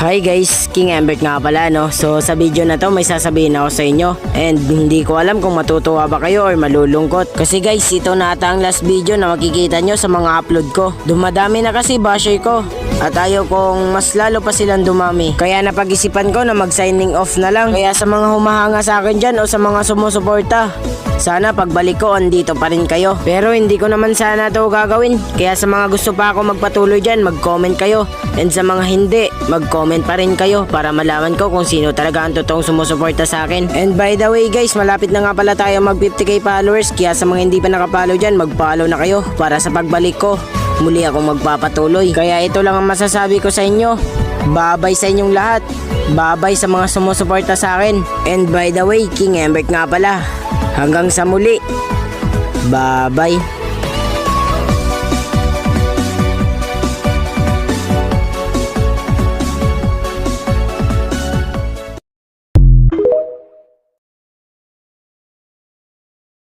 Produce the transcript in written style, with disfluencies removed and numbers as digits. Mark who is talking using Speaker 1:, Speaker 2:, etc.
Speaker 1: Hi guys, King Embert nga pala no. So sa video na to may sasabihin ako sa inyo. And hindi ko alam kung matutuwa ba kayo or malulungkot. Kasi guys, ito na ata ang last video na makikita nyo sa mga upload ko. Dumadami na kasi basher ko. At ayaw kong mas lalo pa silang dumami. Kaya napag-isipan ko na mag-signing off na lang. Kaya sa mga humahanga sa akin dyan o sa mga sumusuporta, sana pagbalik ko andito pa rin kayo. Pero hindi ko naman sana to gagawin. Kaya sa mga gusto pa ako magpatuloy dyan, mag-comment kayo. And sa mga hindi, mag-comment pa rin kayo para malaman ko kung sino talaga ang totoong sumusuporta sa akin. And by the way guys, malapit na nga pala tayo mag 50k followers. Kaya sa mga hindi pa nakapollow dyan, mag-follow na kayo para sa pagbalik ko muli akong magpapatuloy. Kaya ito lang ang masasabi ko sa inyo. Bye-bye sa inyong lahat. Bye-bye sa mga sumusuporta sa akin. And by the way, King Embert nga pala. Hanggang sa muli. Bye-bye.